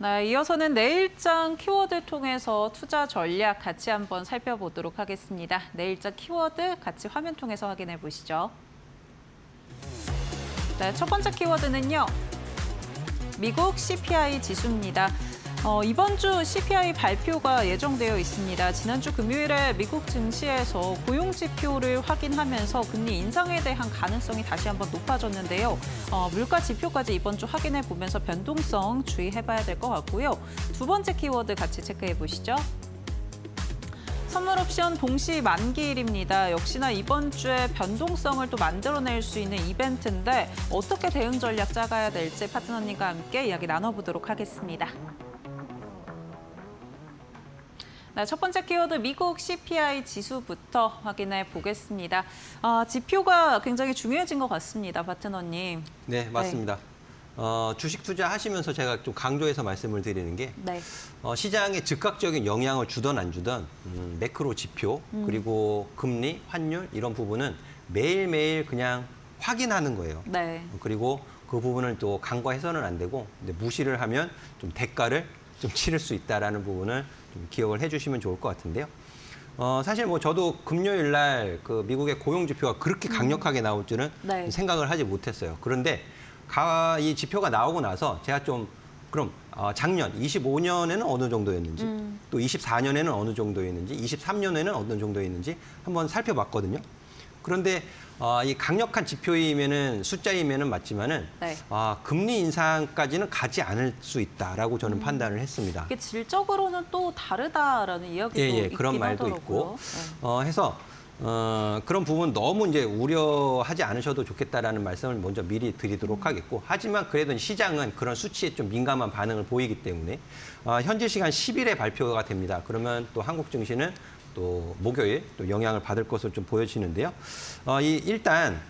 네, 이어서는 내일장 키워드 통해서 투자 전략 같이 한번 살펴보도록 하겠습니다. 내일장 키워드 같이 화면 통해서 확인해 보시죠. 네, 첫 번째 키워드는요. 미국 CPI 지수입니다. 이번 주 CPI 발표가 예정되어 있습니다. 지난주 금요일에 미국 증시에서 고용 지표를 확인하면서 금리 인상에 대한 가능성이 다시 한번 높아졌는데요. 물가 지표까지 이번 주 확인해 보면서 변동성 주의해봐야 될 것 같고요. 두 번째 키워드 같이 체크해 보시죠. 선물 옵션 동시 만기일입니다. 역시나 이번 주에 변동성을 또 만들어낼 수 있는 이벤트인데 어떻게 대응 전략 짜가야 될지 파트너님과 함께 이야기 나눠보도록 하겠습니다. 네, 첫 번째 키워드 미국 CPI 지수부터 확인해 보겠습니다. 지표가 굉장히 중요해진 것 같습니다, 파트너님. 네, 맞습니다. 주식 투자하시면서 제가 좀 강조해서 말씀을 드리는 게 네. 시장에 즉각적인 영향을 주던 안 주던 매크로 지표 그리고 금리, 환율 이런 부분은 매일매일 그냥 확인하는 거예요. 네. 그리고 그 부분을 또 간과해서는 안 되고 근데 무시를 하면 좀 대가를 좀 치를 수 있다라는 부분을 좀 기억을 해주시면 좋을 것 같은데요. 사실 뭐 저도 금요일 날 그 미국의 고용 지표가 그렇게 강력하게 나올 줄은 네. 생각을 하지 못했어요. 그런데 이 지표가 나오고 나서 제가 좀 그럼 작년 25년에는 어느 정도였는지 또 24년에는 어느 정도였는지 23년에는 어느 정도였는지 한번 살펴봤거든요. 그런데 이 강력한 지표이면은 숫자이면은 맞지만은 네. 금리 인상까지는 가지 않을 수 있다라고 저는 판단을 했습니다. 이게 질적으로는 또 다르다라는 이야기도 있긴 그런 말도 하더라고요. 있고 해서 그런 부분 너무 이제 우려하지 않으셔도 좋겠다라는 말씀을 먼저 미리 드리도록 하겠고 하지만 그래도 시장은 그런 수치에 좀 민감한 반응을 보이기 때문에 현재 시간 10일에 발표가 됩니다. 그러면 또 한국 증시는 또 목요일 또 영향을 받을 것으로 좀 보여지는데요. 일단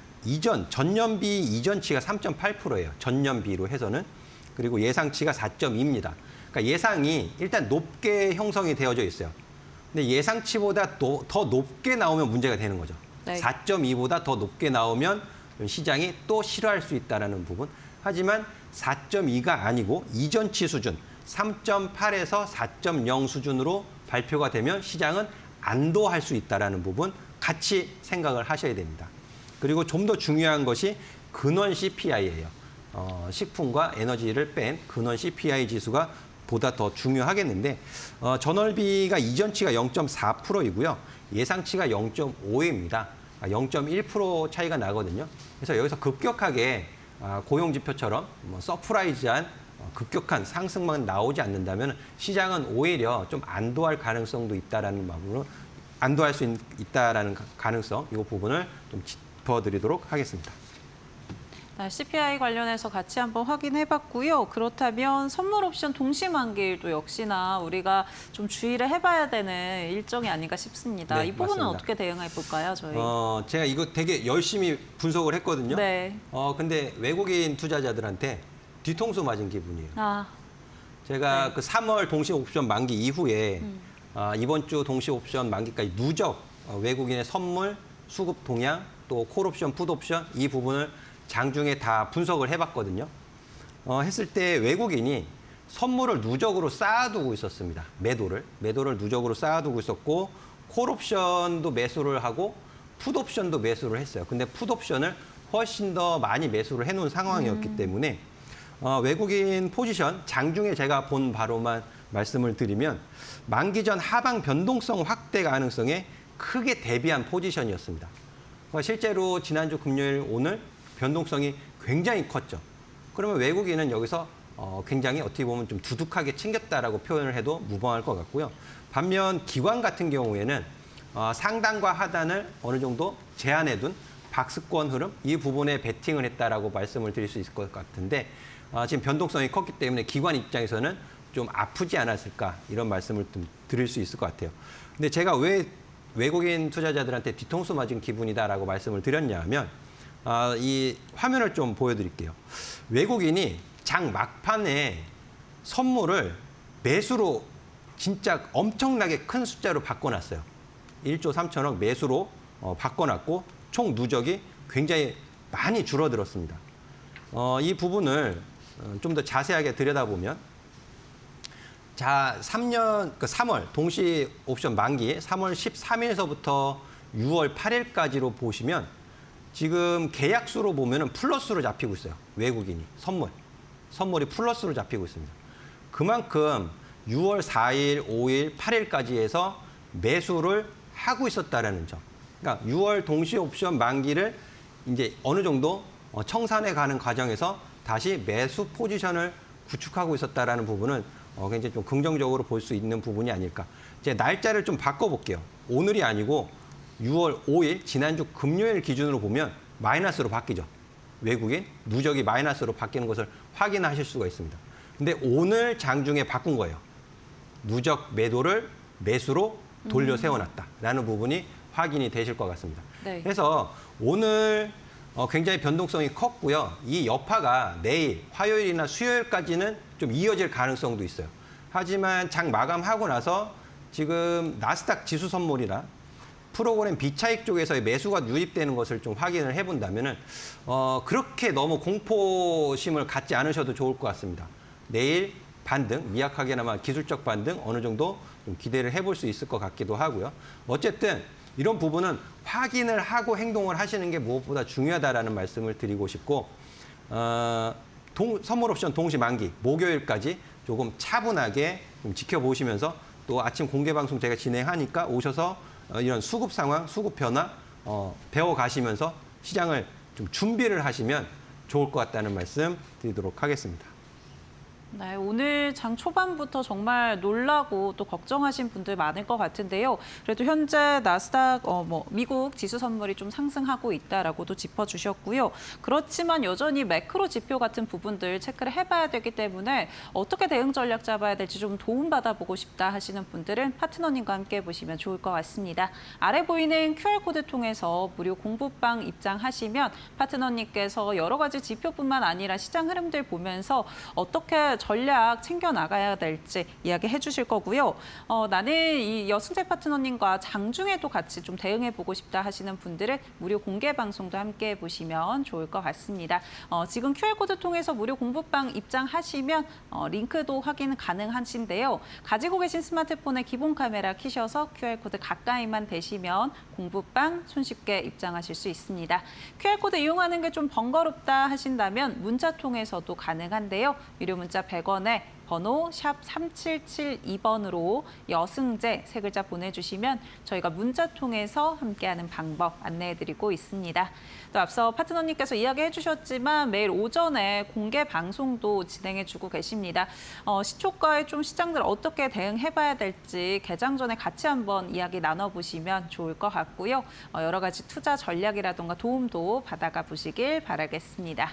전년비 이전치가 3.8%예요. 전년비로 해서는. 그리고 예상치가 4.2입니다. 그러니까 예상이 일단 높게 형성이 되어져 있어요. 근데 예상치보다 더 높게 나오면 문제가 되는 거죠. 네. 4.2보다 더 높게 나오면 시장이 또 싫어할 수 있다는 부분. 하지만 4.2가 아니고 이전치 수준 3.8에서 4.0 수준으로 발표가 되면 시장은 안도할 수 있다는 부분 같이 생각을 하셔야 됩니다. 그리고 좀 더 중요한 것이 근원 CPI예요. 식품과 에너지를 뺀 근원 CPI 지수가 보다 더 중요하겠는데 전월비가 이전치가 0.4%이고요. 예상치가 0.5입니다. 0.1% 차이가 나거든요. 그래서 여기서 급격하게 고용지표처럼 서프라이즈한 급격한 상승만 나오지 않는다면 시장은 오히려 좀 안도할 가능성도 있다라는 마음으로 안도할 수 있다라는 가능성 이 부분을 좀 짚어드리도록 하겠습니다. CPI 관련해서 같이 한번 확인해봤고요. 그렇다면 선물 옵션 동시 만기일도 역시나 우리가 좀 주의를 해봐야 되는 일정이 아닌가 싶습니다. 네, 이 부분은 맞습니다. 어떻게 대응해볼까요, 저희? 제가 이거 되게 열심히 분석을 했거든요. 네. 근데 외국인 투자자들한테 뒤통수 맞은 기분이에요. 제가 네. 그 3월 동시 옵션 만기 이후에 이번 주 동시 옵션 만기까지 누적 외국인의 선물, 수급 동향, 또 콜옵션, 풋옵션 이 부분을 장중에 다 분석을 해봤거든요. 했을 때 외국인이 선물을 누적으로 쌓아두고 있었습니다. 매도를 누적으로 쌓아두고 있었고 콜옵션도 매수를 하고 풋옵션도 매수를 했어요. 근데 풋옵션을 훨씬 더 많이 매수를 해놓은 상황이었기 때문에 외국인 포지션 장중에 제가 본 바로만 말씀을 드리면 만기 전 하방 변동성 확대 가능성에 크게 대비한 포지션이었습니다. 실제로 지난주 금요일 오늘 변동성이 굉장히 컸죠. 그러면 외국인은 여기서 굉장히 어떻게 보면 좀 두둑하게 챙겼다라고 표현을 해도 무방할 것 같고요. 반면 기관 같은 경우에는 상단과 하단을 어느 정도 제한해둔 박스권 흐름 이 부분에 베팅을 했다라고 말씀을 드릴 수 있을 것 같은데 지금 변동성이 컸기 때문에 기관 입장에서는 좀 아프지 않았을까 이런 말씀을 좀 드릴 수 있을 것 같아요. 근데 제가 왜 외국인 투자자들한테 뒤통수 맞은 기분이다라고 말씀을 드렸냐 하면 이 화면을 좀 보여드릴게요. 외국인이 장 막판에 선물을 매수로 진짜 엄청나게 큰 숫자로 바꿔놨어요. 1조 3천억 매수로 바꿔놨고 총 누적이 굉장히 많이 줄어들었습니다. 이 부분을 좀 더 자세하게 들여다보면 자, 3월 동시 옵션 만기 3월 13일서부터 6월 8일까지로 보시면 지금 계약수로 보면은 플러스로 잡히고 있어요. 외국인이 선물이 플러스로 잡히고 있습니다. 그만큼 6월 4일, 5일, 8일까지 해서 매수를 하고 있었다라는 점. 그러니까 6월 동시 옵션 만기를 이제 어느 정도 청산해 가는 과정에서 다시 매수 포지션을 구축하고 있었다라는 부분은 굉장히 좀 긍정적으로 볼 수 있는 부분이 아닐까. 이제 날짜를 좀 바꿔볼게요. 오늘이 아니고 6월 5일 지난주 금요일 기준으로 보면 마이너스로 바뀌죠. 외국인 누적이 마이너스로 바뀌는 것을 확인하실 수가 있습니다. 근데 오늘 장중에 바꾼 거예요. 누적 매도를 매수로 돌려 세워놨다라는 부분이 확인이 되실 것 같습니다. 네. 그래서 오늘 굉장히 변동성이 컸고요. 이 여파가 내일 화요일이나 수요일까지는 좀 이어질 가능성도 있어요. 하지만 장 마감하고 나서 지금 나스닥 지수 선물이나 프로그램 비차익 쪽에서의 매수가 유입되는 것을 좀 확인을 해본다면은 그렇게 너무 공포심을 갖지 않으셔도 좋을 것 같습니다. 내일 반등, 미약하게나마 기술적 반등 어느 정도 좀 기대를 해볼 수 있을 것 같기도 하고요. 어쨌든 이런 부분은 확인을 하고 행동을 하시는 게 무엇보다 중요하다라는 말씀을 드리고 싶고 선물 옵션 동시 만기 목요일까지 조금 차분하게 좀 지켜보시면서 또 아침 공개 방송 제가 진행하니까 오셔서 이런 수급 상황, 수급 변화 배워가시면서 시장을 좀 준비를 하시면 좋을 것 같다는 말씀 드리도록 하겠습니다. 네, 오늘 장 초반부터 정말 놀라고 또 걱정하신 분들 많을 것 같은데요. 그래도 현재 나스닥 미국 지수 선물이 좀 상승하고 있다라고도 짚어주셨고요. 그렇지만 여전히 매크로 지표 같은 부분들 체크를 해봐야 되기 때문에 어떻게 대응 전략 잡아야 될지 좀 도움받아보고 싶다 하시는 분들은 파트너님과 함께 보시면 좋을 것 같습니다. 아래 보이는 QR코드 통해서 무료 공부방 입장하시면 파트너님께서 여러 가지 지표뿐만 아니라 시장 흐름들 보면서 어떻게 전략 챙겨나가야 될지 이야기해 주실 거고요. 나는 이 여승재 파트너님과 장중에도 같이 좀 대응해보고 싶다 하시는 분들은 무료 공개 방송도 함께 보시면 좋을 것 같습니다. 지금 QR코드 통해서 무료 공부방 입장하시면 링크도 확인 가능하신데요. 가지고 계신 스마트폰에 기본 카메라 켜셔서 QR코드 가까이만 대시면 공부방 손쉽게 입장하실 수 있습니다. QR코드 이용하는 게 좀 번거롭다 하신다면 문자 통해서도 가능한데요. 유료 문자 100원에 번호 샵 3772번으로 여승재 세 글자 보내주시면 저희가 문자 통해서 함께하는 방법 안내해드리고 있습니다. 또 앞서 파트너님께서 이야기해 주셨지만 매일 오전에 공개 방송도 진행해주고 계십니다. 시초가에 좀 시장들 어떻게 대응해봐야 될지 개장 전에 같이 한번 이야기 나눠보시면 좋을 것 같고요. 여러 가지 투자 전략이라던가 도움도 받아가 보시길 바라겠습니다.